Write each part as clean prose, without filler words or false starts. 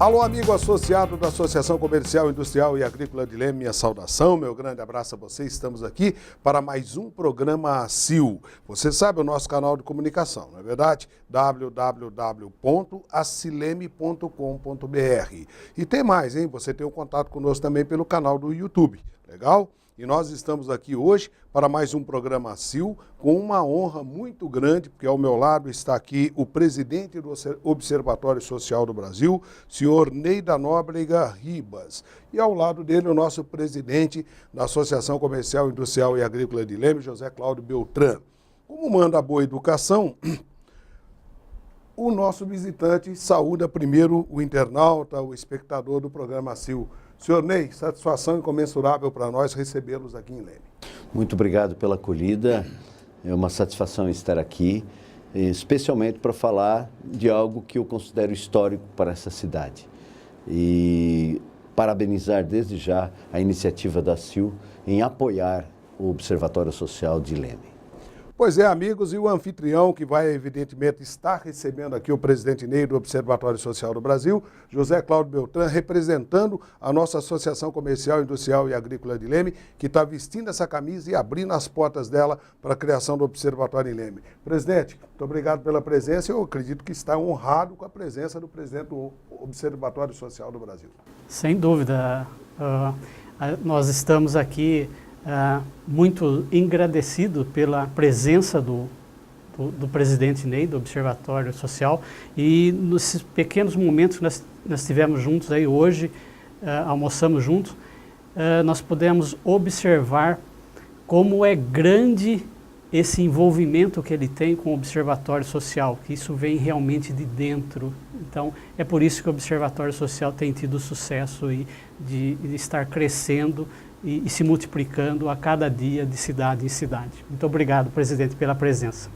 Alô, amigo associado da Associação Comercial, Industrial e Agrícola de Leme, minha saudação, meu grande abraço a você. Estamos aqui para mais um programa ACIL. Você sabe o nosso canal de comunicação, não é verdade? www.acileme.com.br. E tem mais, hein? Você tem um contato conosco também pelo canal do YouTube, legal? E nós estamos aqui hoje para mais um programa ACIL, com uma honra muito grande, porque ao meu lado está aqui o presidente do Observatório Social do Brasil, senhor Ney da Nóbrega Ribas. E ao lado dele o nosso presidente da Associação Comercial, Industrial e Agrícola de Leme, José Cláudio Beltrán. Como manda a boa educação, o nosso visitante saúda primeiro o internauta, o espectador do programa ACIL. Senhor Ney, satisfação incomensurável para nós recebê-los aqui em Leme. Muito obrigado pela acolhida, é uma satisfação estar aqui, especialmente para falar de algo que eu considero histórico para essa cidade. E parabenizar desde já a iniciativa da ACIL em apoiar o Observatório Social de Leme. Pois é, amigos, e o anfitrião que vai, evidentemente, estar recebendo aqui o presidente Ney do Observatório Social do Brasil, José Cláudio Beltrán, representando a nossa Associação Comercial, Industrial e Agrícola de Leme, que está vestindo essa camisa e abrindo as portas dela para a criação do Observatório em Leme. Presidente, muito obrigado pela presença. Eu acredito que está honrado com a presença do presidente do Observatório Social do Brasil. Sem dúvida. Nós estamos aqui muito agradecido pela presença do presidente Ney, do Observatório Social, e nos pequenos momentos que nós tivemos juntos aí hoje, almoçamos juntos, nós pudemos observar como é grande esse envolvimento que ele tem com o Observatório Social, que isso vem realmente de dentro. Então, é por isso que o Observatório Social tem tido sucesso e de estar crescendo e se multiplicando a cada dia de cidade em cidade. Muito obrigado, presidente, pela presença.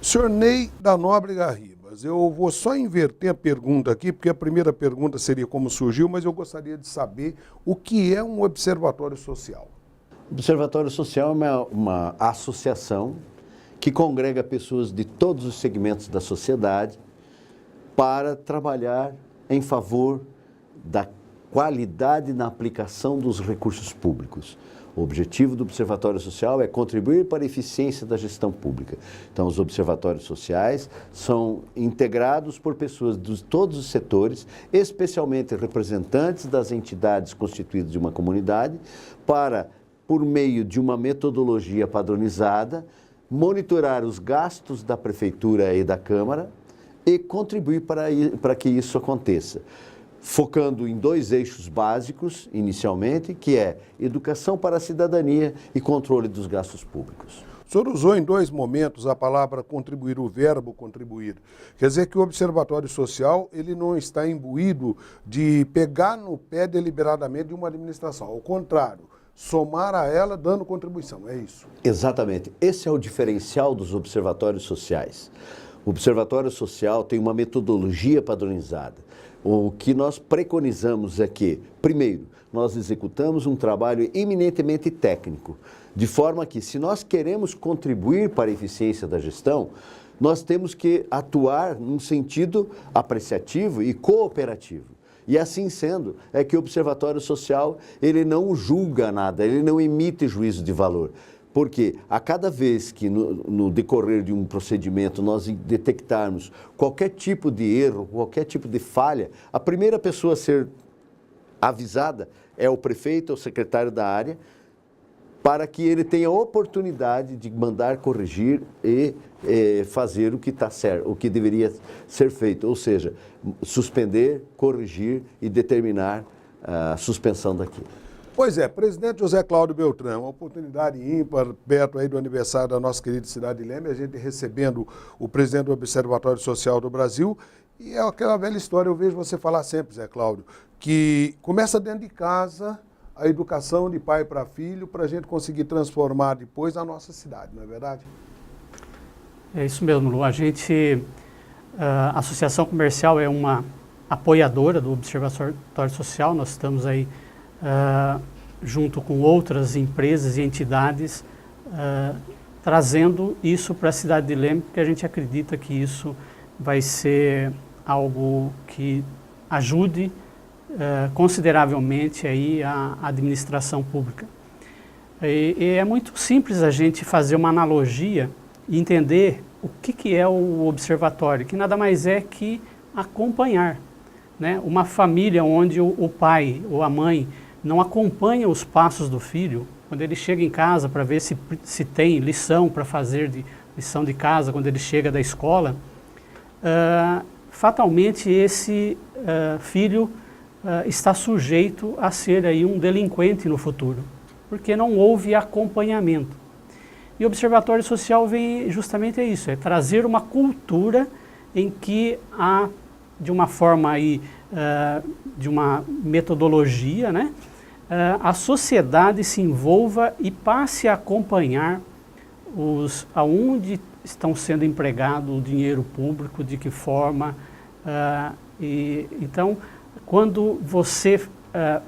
Senhor Ney da Nóbrega Ribas, eu vou só inverter a pergunta aqui, porque a primeira pergunta seria como surgiu, mas eu gostaria de saber o que é um observatório social. O Observatório Social é uma associação que congrega pessoas de todos os segmentos da sociedade para trabalhar em favor da qualidade na aplicação dos recursos públicos. O objetivo do Observatório Social é contribuir para a eficiência da gestão pública. Então, os observatórios sociais são integrados por pessoas de todos os setores, especialmente representantes das entidades constituídas de uma comunidade, para, por meio de uma metodologia padronizada, monitorar os gastos da Prefeitura e da Câmara e contribuir para que isso aconteça, focando em dois eixos básicos, inicialmente, que é educação para a cidadania e controle dos gastos públicos. O senhor usou em dois momentos a palavra contribuir, o verbo contribuir. Quer dizer que o Observatório Social, ele não está imbuído de pegar no pé deliberadamente de uma administração. Ao contrário, somar a ela dando contribuição, é isso? Exatamente. Esse é o diferencial dos observatórios sociais. O Observatório Social tem uma metodologia padronizada. O que nós preconizamos é que, primeiro, nós executamos um trabalho eminentemente técnico, de forma que, se nós queremos contribuir para a eficiência da gestão, nós temos que atuar num sentido apreciativo e cooperativo. E assim sendo, é que o Observatório Social, ele não julga nada, ele não emite juízo de valor. Porque a cada vez que no decorrer de um procedimento nós detectarmos qualquer tipo de erro, qualquer tipo de falha, a primeira pessoa a ser avisada é o prefeito ou o secretário da área, para que ele tenha a oportunidade de mandar corrigir e fazer o que está certo, o que deveria ser feito, ou seja, suspender, corrigir e determinar a suspensão daquilo. Pois é, presidente José Cláudio Beltrán, uma oportunidade ímpar, perto aí do aniversário da nossa querida cidade de Leme, a gente recebendo o presidente do Observatório Social do Brasil, e é aquela velha história, eu vejo você falar sempre, Zé Cláudio, que começa dentro de casa a educação de pai para filho, para a gente conseguir transformar depois a nossa cidade, não é verdade? É isso mesmo, Lu. A Associação Comercial é uma apoiadora do Observatório Social, nós estamos aí junto com outras empresas e entidades, trazendo isso para a cidade de Leme, porque a gente acredita que isso vai ser algo que ajude consideravelmente aí a administração pública. E é muito simples a gente fazer uma analogia e entender o que é o observatório, que nada mais é que acompanhar, né? Uma família onde o pai ou a mãe não acompanha os passos do filho, quando ele chega em casa para ver se tem lição para fazer, lição de casa, quando ele chega da escola, fatalmente esse filho está sujeito a ser aí um delinquente no futuro, porque não houve acompanhamento. E o Observatório Social vem justamente a isso, é trazer uma cultura em que há, de uma forma aí, de uma metodologia, né, a sociedade se envolva e passe a acompanhar aonde estão sendo empregado o dinheiro público, de que forma. Então, quando você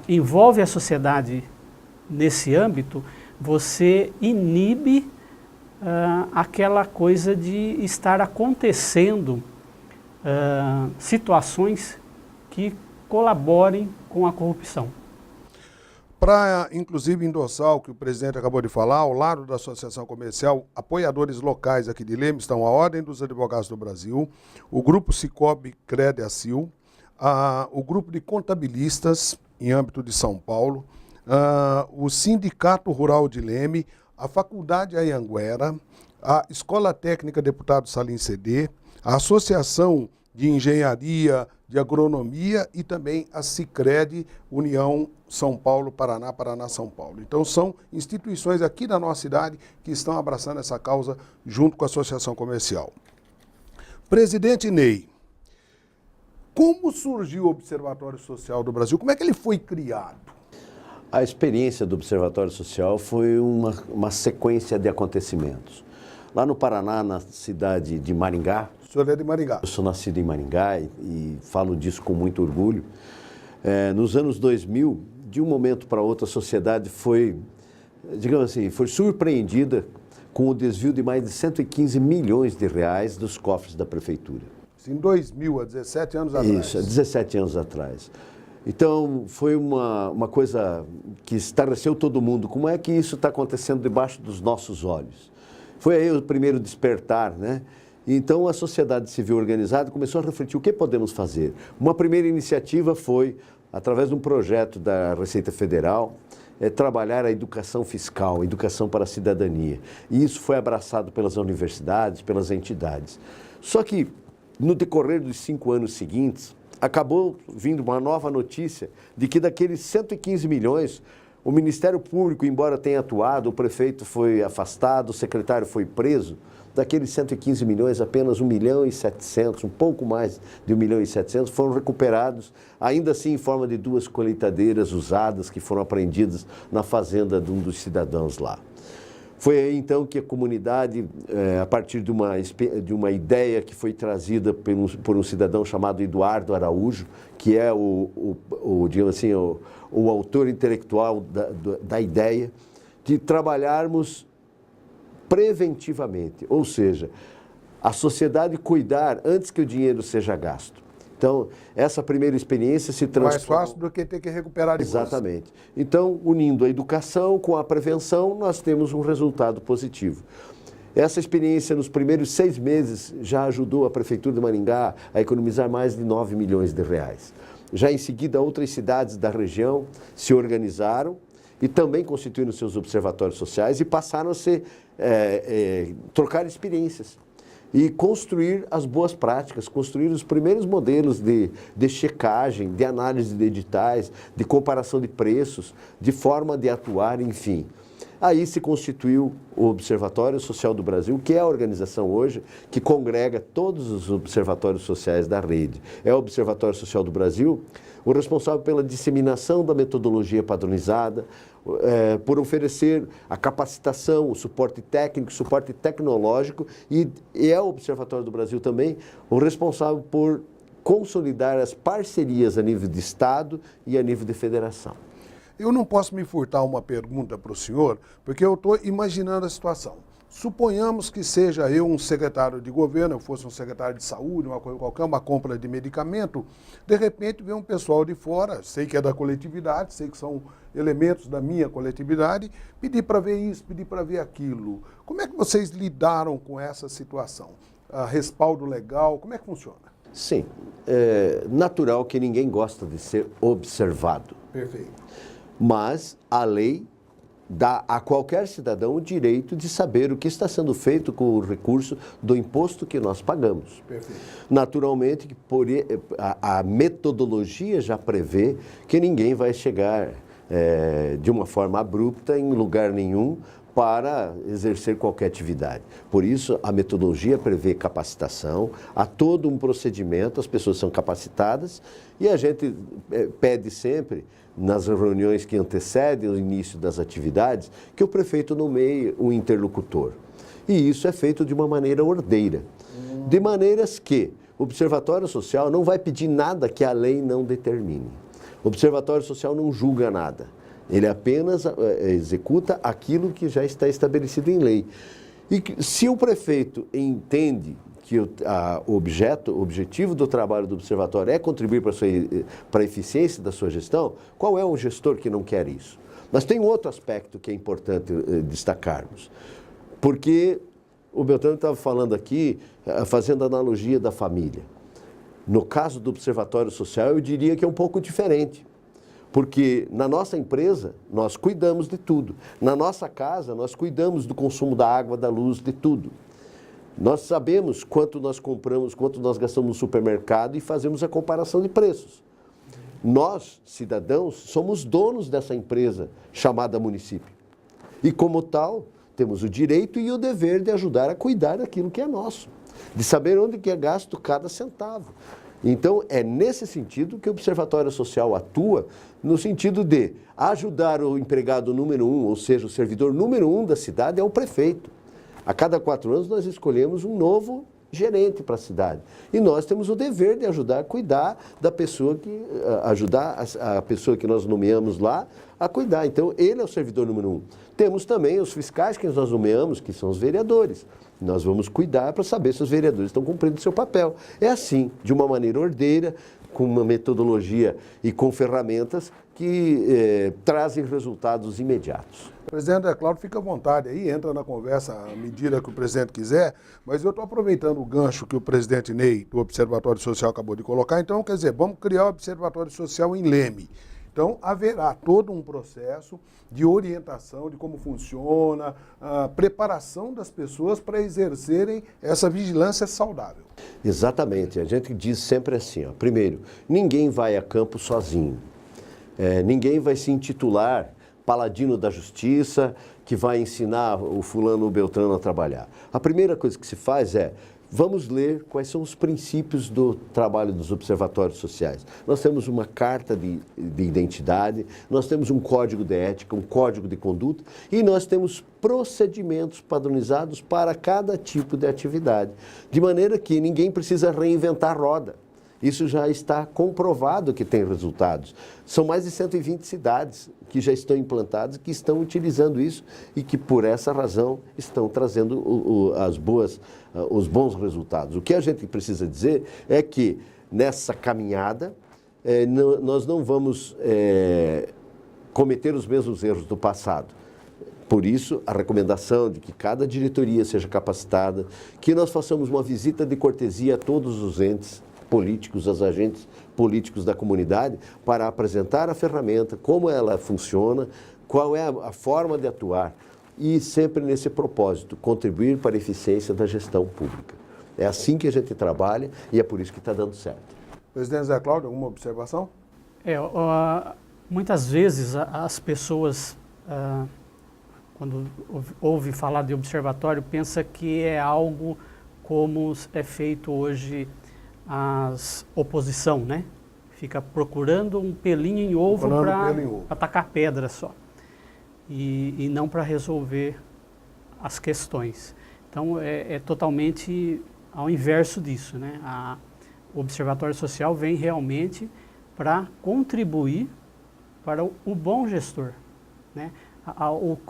envolve a sociedade nesse âmbito, você inibe aquela coisa de estar acontecendo situações que colaborem com a corrupção. Para, inclusive, endossar o que o presidente acabou de falar, ao lado da Associação Comercial, apoiadores locais aqui de Leme estão a Ordem dos Advogados do Brasil, o Grupo Cicobi Credeacil, o Grupo de Contabilistas, em âmbito de São Paulo, o Sindicato Rural de Leme, a Faculdade Anhanguera, a Escola Técnica Deputado Salim Cedê, a Associação de Engenharia, de Agronomia e também a Sicredi União São Paulo, Paraná, Paraná, São Paulo. Então são instituições aqui da nossa cidade que estão abraçando essa causa junto com a Associação Comercial. Presidente Ney, como surgiu o Observatório Social do Brasil? Como é que ele foi criado? A experiência do Observatório Social foi uma sequência de acontecimentos. Lá no Paraná, na cidade de Maringá. O senhor é de Maringá? Eu sou nascido em Maringá e falo disso com muito orgulho. Nos anos 2000, de um momento para outro, a sociedade foi, digamos assim, foi surpreendida com o desvio de mais de 115 milhões de reais dos cofres da prefeitura. Em 2000, há 17 anos atrás. Isso, há 17 anos atrás. Então, foi uma coisa que estarreceu todo mundo. Como é que isso está acontecendo debaixo dos nossos olhos? Foi aí o primeiro despertar, né? Então, a sociedade civil organizada começou a refletir o que podemos fazer. Uma primeira iniciativa foi, através de um projeto da Receita Federal, trabalhar a educação fiscal, a educação para a cidadania. E isso foi abraçado pelas universidades, pelas entidades. Só que, no decorrer dos 5 anos seguintes, acabou vindo uma nova notícia de que daqueles 115 milhões, o Ministério Público, embora tenha atuado, o prefeito foi afastado, o secretário foi preso, daqueles 115 milhões, apenas 1.700.000, um pouco mais de 1.700.000, foram recuperados, ainda assim em forma de 2 colheitadeiras usadas que foram apreendidas na fazenda de um dos cidadãos lá. Foi aí então que a comunidade, a partir de uma ideia que foi trazida por um cidadão chamado Eduardo Araújo, que é digamos assim, o autor intelectual da ideia, de trabalharmos preventivamente, ou seja, a sociedade cuidar antes que o dinheiro seja gasto. Então, essa primeira experiência se transformou... Mais fácil do que ter que recuperar depois. Exatamente. Então, unindo a educação com a prevenção, nós temos um resultado positivo. Essa experiência, nos primeiros 6 meses, já ajudou a Prefeitura de Maringá a economizar mais de 9 milhões de reais. Já em seguida, outras cidades da região se organizaram e também constituíram seus observatórios sociais e passaram a trocar experiências e construir as boas práticas, construir os primeiros modelos de checagem, de análise de editais, de comparação de preços, de forma de atuar, enfim. Aí se constituiu o Observatório Social do Brasil, que é a organização hoje que congrega todos os observatórios sociais da rede. É o Observatório Social do Brasil o responsável pela disseminação da metodologia padronizada, por oferecer a capacitação, o suporte técnico, o suporte tecnológico e é o Observatório do Brasil também o responsável por consolidar as parcerias a nível de Estado e a nível de federação. Eu não posso me furtar uma pergunta para o senhor, porque eu estou imaginando a situação. O Suponhamos que seja eu um secretário de governo, eu fosse um secretário de saúde, uma coisa qualquer, uma compra de medicamento, de repente vem um pessoal de fora, sei que é da coletividade, sei que são elementos da minha coletividade, pedir para ver isso, pedir para ver aquilo. Como é que vocês lidaram com essa situação? Respaldo legal, como é que funciona? Sim, é natural que ninguém gosta de ser observado. Perfeito. Mas a lei dá a qualquer cidadão o direito de saber o que está sendo feito com o recurso do imposto que nós pagamos. Perfeito. Naturalmente, a metodologia já prevê que ninguém vai chegar de uma forma abrupta em lugar nenhum para exercer qualquer atividade. Por isso, a metodologia prevê capacitação, há todo um procedimento, as pessoas são capacitadas e a gente pede sempre, nas reuniões que antecedem o início das atividades, que o prefeito nomeie um interlocutor. E isso é feito de uma maneira ordeira, de maneiras que o Observatório Social não vai pedir nada que a lei não determine. O Observatório Social não julga nada. Ele apenas executa aquilo que já está estabelecido em lei. E se o prefeito entende que o objetivo do trabalho do observatório é contribuir para a eficiência da sua gestão, qual é o gestor que não quer isso? Mas tem um outro aspecto que é importante destacarmos. Porque o Beltrano estava falando aqui, fazendo analogia da família. No caso do Observatório Social, eu diria que é um pouco diferente. Porque na nossa empresa, nós cuidamos de tudo. Na nossa casa, nós cuidamos do consumo da água, da luz, de tudo. Nós sabemos quanto nós compramos, quanto nós gastamos no supermercado e fazemos a comparação de preços. Nós, cidadãos, somos donos dessa empresa chamada município. E como tal, temos o direito e o dever de ajudar a cuidar daquilo que é nosso. De saber onde que é gasto cada centavo. Então, é nesse sentido que o Observatório Social atua, no sentido de ajudar o empregado número 1, ou seja, o servidor número 1 da cidade é o prefeito. A cada 4 anos nós escolhemos um novo gerente para a cidade. E nós temos o dever de ajudar a cuidar da pessoa ajudar a pessoa que nós nomeamos lá a cuidar. Então, ele é o servidor número 1. Temos também os fiscais que nós nomeamos, que são os vereadores. Nós vamos cuidar para saber se os vereadores estão cumprindo o seu papel. É assim, de uma maneira ordeira, com uma metodologia e com ferramentas que trazem resultados imediatos. Presidente Cláudio, fica à vontade aí, entra na conversa à medida que o presidente quiser, mas eu estou aproveitando o gancho que o presidente Ney, do Observatório Social, acabou de colocar. Então, quer dizer, vamos criar o Observatório Social em Leme. Então, haverá todo um processo de orientação de como funciona, a preparação das pessoas para exercerem essa vigilância saudável. Exatamente. A gente diz sempre assim, ó, primeiro, ninguém vai a campo sozinho. Ninguém vai se intitular paladino da justiça, que vai ensinar o fulano ou o beltrano a trabalhar. A primeira coisa que se faz é, vamos ler quais são os princípios do trabalho dos observatórios sociais. Nós temos uma carta de identidade, nós temos um código de ética, um código de conduta e nós temos procedimentos padronizados para cada tipo de atividade. De maneira que ninguém precisa reinventar a roda. Isso já está comprovado que tem resultados. São mais de 120 cidades que já estão implantadas, que estão utilizando isso e que, por essa razão, estão trazendo os bons resultados. O que a gente precisa dizer é que, nessa caminhada, nós não vamos cometer os mesmos erros do passado. Por isso, a recomendação de que cada diretoria seja capacitada, que nós façamos uma visita de cortesia a todos os entes políticos, aos agentes políticos da comunidade, para apresentar a ferramenta, como ela funciona, qual é a forma de atuar e sempre nesse propósito, contribuir para a eficiência da gestão pública. É assim que a gente trabalha e é por isso que está dando certo. Presidente Zé Cláudio, alguma observação? Muitas vezes as pessoas, quando ouve falar de observatório, pensa que é algo como é feito hoje a oposição, né? Fica procurando um pelinho em ovo para atacar pedra só. E não para resolver as questões. Então, é totalmente ao inverso disso, né? O Observatório Social vem realmente para contribuir para o bom gestor, né?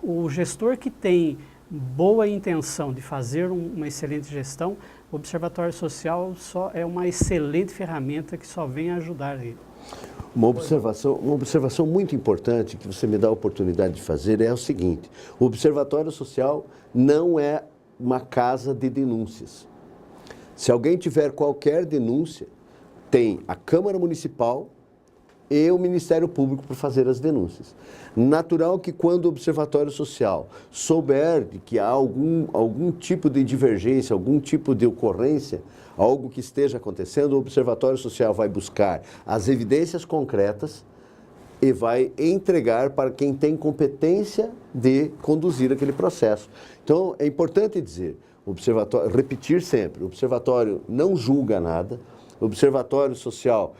O gestor que tem boa intenção de fazer uma excelente gestão, o Observatório Social só é uma excelente ferramenta que só vem ajudar ele. Uma observação muito importante que você me dá a oportunidade de fazer é o seguinte: o Observatório Social não é uma casa de denúncias. Se alguém tiver qualquer denúncia, tem a Câmara Municipal e o Ministério Público para fazer as denúncias. Natural que quando o Observatório Social souber de que há algum tipo de divergência, algum tipo de ocorrência, algo que esteja acontecendo, o Observatório Social vai buscar as evidências concretas e vai entregar para quem tem competência de conduzir aquele processo. Então, é importante dizer, repetir sempre, o Observatório não julga nada, o Observatório Social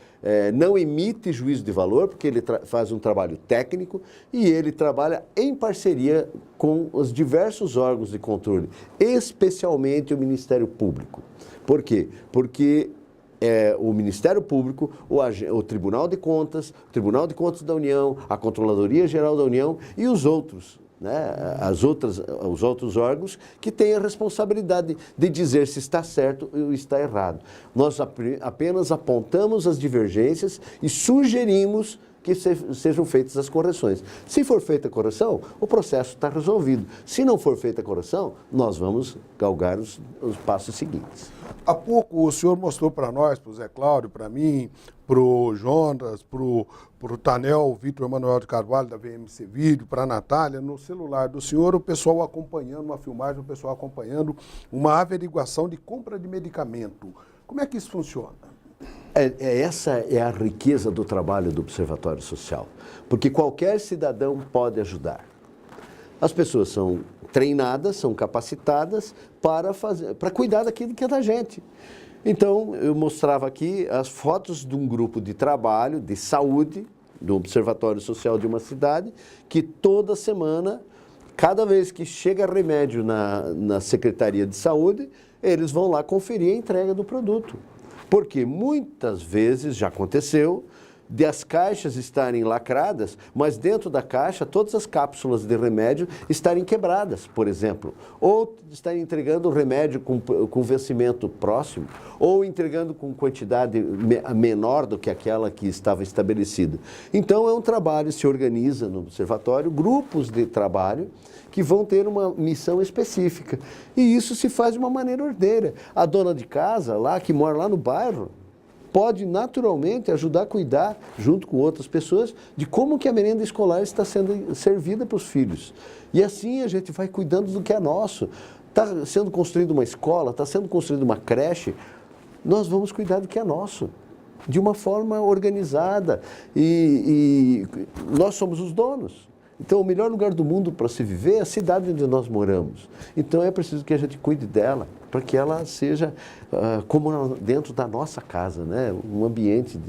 não emite juízo de valor, porque ele faz um trabalho técnico e ele trabalha em parceria com os diversos órgãos de controle, especialmente o Ministério Público. Por quê? Porque o Ministério Público, o Tribunal de Contas da União, a Controladoria Geral da União e os outros, né, os outros órgãos que têm a responsabilidade de dizer se está certo ou está errado. Nós apenas apontamos as divergências e sugerimos que sejam feitas as correções. Se for feita a correção, o processo está resolvido. Se não for feita a correção, nós vamos galgar os passos seguintes. Há pouco o senhor mostrou para nós, para o Zé Cláudio, para mim, para o Jonas, para o Tanel, Vitor Emanuel de Carvalho, da VMC Vídeo, para a Natália, no celular do senhor, o pessoal acompanhando, uma filmagem, o pessoal acompanhando uma averiguação de compra de medicamento. Como é que isso funciona? Essa é a riqueza do trabalho do Observatório Social, porque qualquer cidadão pode ajudar. As pessoas são treinadas, são capacitadas para cuidar daquilo que é da gente. Então, eu mostrava aqui as fotos de um grupo de trabalho, de saúde, do Observatório Social de uma cidade, que toda semana, cada vez que chega remédio na Secretaria de Saúde, eles vão lá conferir a entrega do produto. Porque muitas vezes já aconteceu de as caixas estarem lacradas, mas dentro da caixa todas as cápsulas de remédio estarem quebradas, por exemplo. Ou estarem entregando o remédio com vencimento próximo, ou entregando com quantidade menor do que aquela que estava estabelecida. Então é um trabalho, se organiza no observatório, grupos de trabalho que vão ter uma missão específica. E isso se faz de uma maneira ordeira. A dona de casa, lá que mora lá no bairro, pode naturalmente ajudar a cuidar, junto com outras pessoas, de como que a merenda escolar está sendo servida para os filhos. E assim a gente vai cuidando do que é nosso. Está sendo construída uma escola, está sendo construída uma creche, nós vamos cuidar do que é nosso, de uma forma organizada. E nós somos os donos. Então, o melhor lugar do mundo para se viver é a cidade onde nós moramos. Então, é preciso que a gente cuide dela, para que ela seja como dentro da nossa casa, né? Um ambiente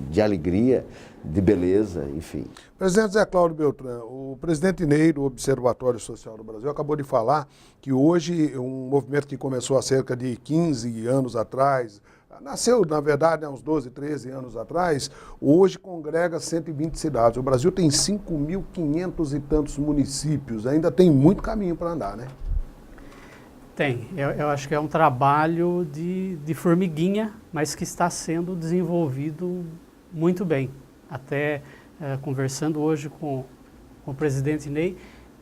de alegria, de beleza, enfim. Presidente Zé Cláudio Beltrán, o presidente Ney do Observatório Social do Brasil acabou de falar que hoje um movimento que começou há cerca de 15 anos atrás, nasceu, na verdade, há uns 12, 13 anos atrás, hoje congrega 120 cidades. O Brasil tem 5.500 e tantos municípios, ainda tem muito caminho para andar, né? Tem. Eu acho que é um trabalho de formiguinha, mas que está sendo desenvolvido muito bem. Até conversando hoje com o presidente Ney,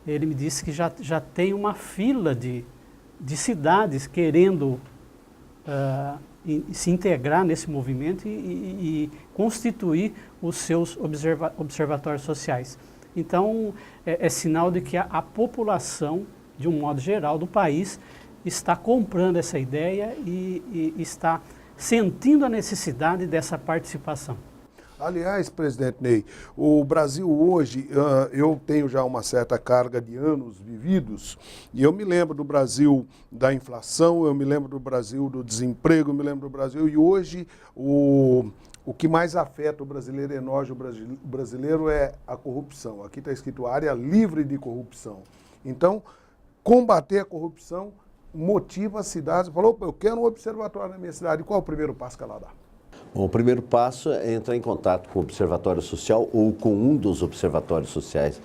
ele me disse que já tem uma fila de cidades querendo se integrar nesse movimento e constituir os seus observatórios sociais. Então, é sinal de que a população, de um modo geral, do país, está comprando essa ideia e está sentindo a necessidade dessa participação. Aliás, presidente Ney, o Brasil hoje, eu tenho já uma certa carga de anos vividos, e eu me lembro do Brasil da inflação, eu me lembro do Brasil do desemprego, eu me lembro do Brasil, e hoje o que mais afeta o brasileiro e enoja o brasileiro é a corrupção. Aqui está escrito área livre de corrupção. Então, combater a corrupção motiva as cidades. Falou, eu quero um observatório na minha cidade. Qual é o primeiro passo que ela dá? Bom, o primeiro passo é entrar em contato com o Observatório Social ou com um dos observatórios sociais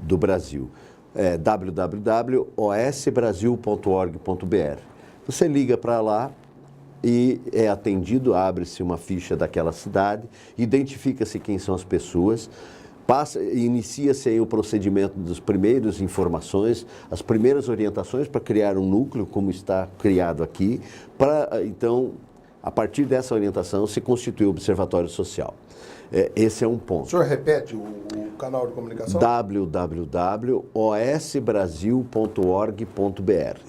do Brasil. é www.osbrasil.org.br. Você liga para lá e é atendido, abre-se uma ficha daquela cidade, identifica-se quem são as pessoas, inicia-se aí o procedimento das primeiras informações, as primeiras orientações para criar um núcleo, como está criado aqui, para então, a partir dessa orientação, se constitui o Observatório Social. Esse é um ponto. O senhor repete o canal de comunicação? www.osbrasil.org.br.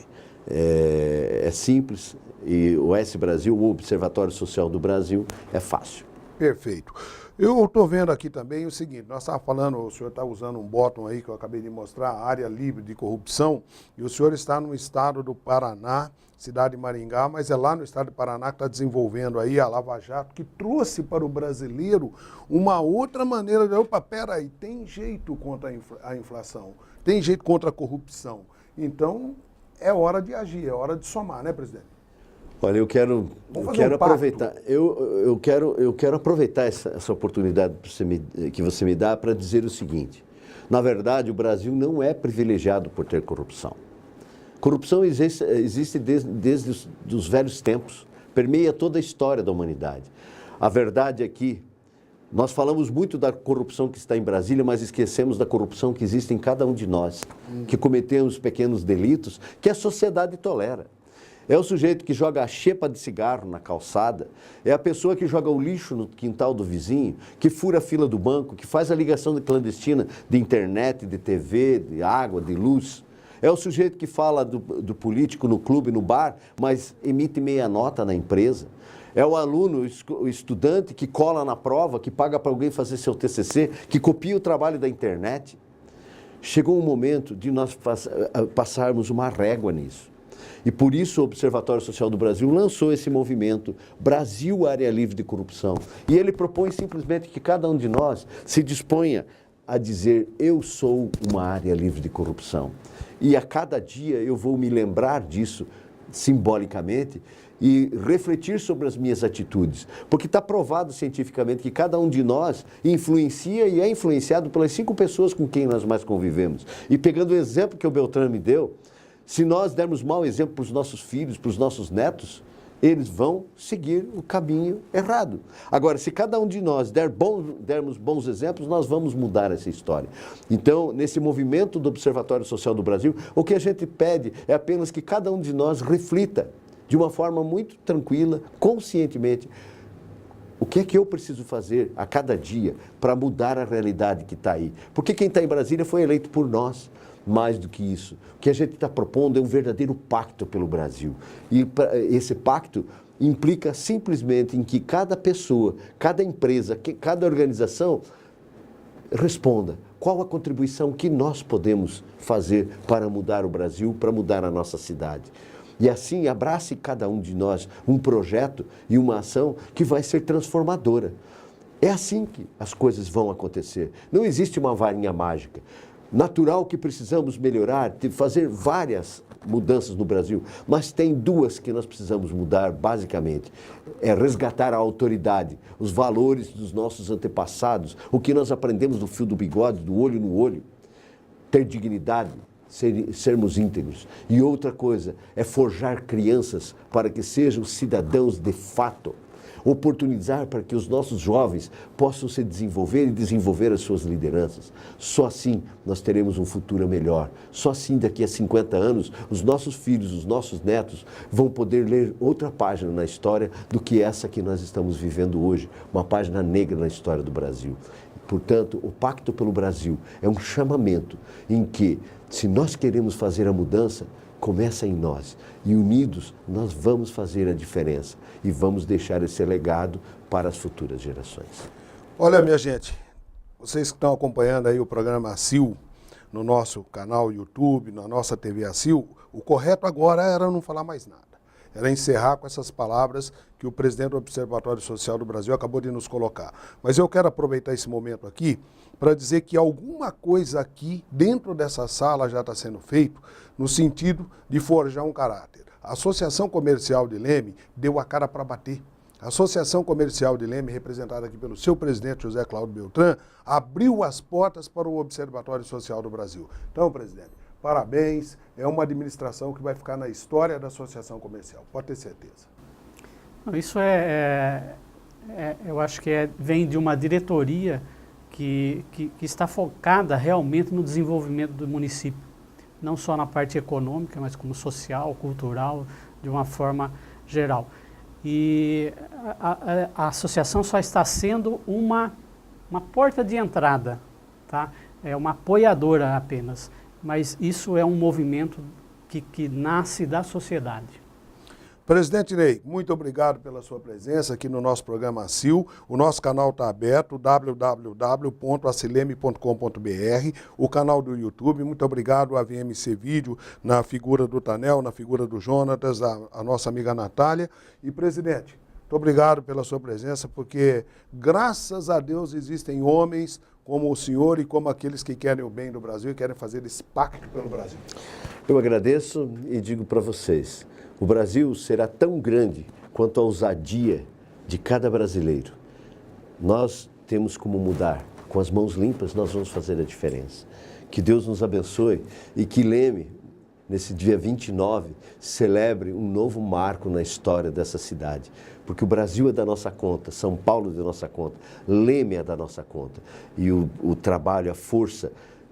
É simples, e o OS Brasil, o Observatório Social do Brasil, é fácil. Perfeito. Eu estou vendo aqui também o seguinte, nós estávamos falando, o senhor está usando um botão aí que eu acabei de mostrar, área livre de corrupção, e o senhor está no estado do Paraná, cidade de Maringá, mas é lá no estado do Paraná que está desenvolvendo aí a Lava Jato, que trouxe para o brasileiro uma outra maneira de, opa, peraí, tem jeito contra a inflação, tem jeito contra a corrupção. Então, é hora de agir, é hora de somar, né, presidente? Olha, eu quero aproveitar, eu quero aproveitar essa oportunidade que você me dá para dizer o seguinte. Na verdade, o Brasil não é privilegiado por ter corrupção. Corrupção existe desde os velhos tempos, permeia toda a história da humanidade. A verdade é que nós falamos muito da corrupção que está em Brasília, mas esquecemos da corrupção que existe em cada um de nós, que cometemos pequenos delitos que a sociedade tolera. É o sujeito que joga a xepa de cigarro na calçada, é a pessoa que joga o lixo no quintal do vizinho, que fura a fila do banco, que faz a ligação clandestina de internet, de TV, de água, de luz. É o sujeito que fala do político no clube, no bar, mas emite meia nota na empresa. É o aluno, o estudante que cola na prova, que paga para alguém fazer seu TCC, que copia o trabalho da internet. Chegou um momento de nós passarmos uma régua nisso. E por isso o Observatório Social do Brasil lançou esse movimento Brasil Área Livre de Corrupção. E ele propõe simplesmente que cada um de nós se disponha a dizer, eu sou uma área livre de corrupção. E a cada dia eu vou me lembrar disso simbolicamente e refletir sobre as minhas atitudes. Porque está provado cientificamente que cada um de nós influencia e é influenciado pelas 5 pessoas com quem nós mais convivemos. E pegando o exemplo que o Beltrán me deu, se nós dermos mau exemplo para os nossos filhos, para os nossos netos, eles vão seguir o caminho errado. Agora, se cada um de nós dermos bons exemplos, nós vamos mudar essa história. Então, nesse movimento do Observatório Social do Brasil, o que a gente pede é apenas que cada um de nós reflita de uma forma muito tranquila, conscientemente, o que é que eu preciso fazer a cada dia para mudar a realidade que está aí. Porque quem está em Brasília foi eleito por nós. Mais do que isso, o que a gente está propondo é um verdadeiro pacto pelo Brasil. E esse pacto implica simplesmente em que cada pessoa, cada empresa, cada organização responda qual a contribuição que nós podemos fazer para mudar o Brasil, para mudar a nossa cidade. E assim abrace cada um de nós um projeto e uma ação que vai ser transformadora. É assim que as coisas vão acontecer. Não existe uma varinha mágica. Natural que precisamos melhorar, fazer várias mudanças no Brasil, mas tem 2 que nós precisamos mudar, basicamente. É resgatar a autoridade, os valores dos nossos antepassados, o que nós aprendemos do fio do bigode, do olho no olho, ter dignidade, sermos íntegros. E outra coisa é forjar crianças para que sejam cidadãos de fato. Oportunizar para que os nossos jovens possam se desenvolver e desenvolver as suas lideranças. Só assim nós teremos um futuro melhor. Só assim daqui a 50 anos os nossos filhos, os nossos netos vão poder ler outra página na história do que essa que nós estamos vivendo hoje, uma página negra na história do Brasil. Portanto, o Pacto pelo Brasil é um chamamento em que, se nós queremos fazer a mudança, começa em nós. E unidos nós vamos fazer a diferença e vamos deixar esse legado para as futuras gerações. Olha, minha gente, vocês que estão acompanhando aí o programa ACIL no nosso canal YouTube, na nossa TV ACIL, o correto agora era não falar mais nada. Era encerrar com essas palavras que o presidente do Observatório Social do Brasil acabou de nos colocar. Mas eu quero aproveitar esse momento aqui para dizer que alguma coisa aqui dentro dessa sala já está sendo feito no sentido de forjar um caráter. A Associação Comercial de Leme deu a cara para bater. A Associação Comercial de Leme, representada aqui pelo seu presidente, José Cláudio Beltrán, abriu as portas para o Observatório Social do Brasil. Então, presidente, parabéns. É uma administração que vai ficar na história da Associação Comercial, pode ter certeza. Isso eu acho que vem de uma diretoria que está focada realmente no desenvolvimento do município, não só na parte econômica, mas como social, cultural, de uma forma geral. E a associação só está sendo uma porta de entrada, tá? É uma apoiadora apenas, mas isso é um movimento que nasce da sociedade. Presidente Ney, muito obrigado pela sua presença aqui no nosso programa ACIL. O nosso canal está aberto, www.acileme.com.br, o canal do YouTube. Muito obrigado a VMC Vídeo, na figura do Tanel, na figura do Jonatas, a nossa amiga Natália. E, presidente, muito obrigado pela sua presença, porque, graças a Deus, existem homens como o senhor e como aqueles que querem o bem do Brasil e querem fazer esse pacto pelo Brasil. Eu agradeço e digo para vocês, o Brasil será tão grande quanto a ousadia de cada brasileiro. Nós temos como mudar. Com as mãos limpas, nós vamos fazer a diferença. Que Deus nos abençoe e que Leme, nesse dia 29, celebre um novo marco na história dessa cidade. Porque o Brasil é da nossa conta, São Paulo é da nossa conta, Leme é da nossa conta. E o trabalho, a força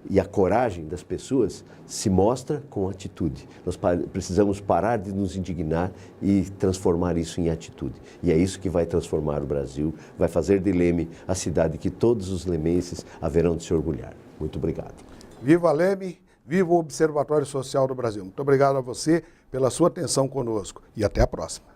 e a coragem das pessoas se mostra com atitude. Nós precisamos parar de nos indignar e transformar isso em atitude. E é isso que vai transformar o Brasil, vai fazer de Leme a cidade que todos os lemenses haverão de se orgulhar. Muito obrigado. Viva Leme, viva o Observatório Social do Brasil. Muito obrigado a você pela sua atenção conosco e até a próxima.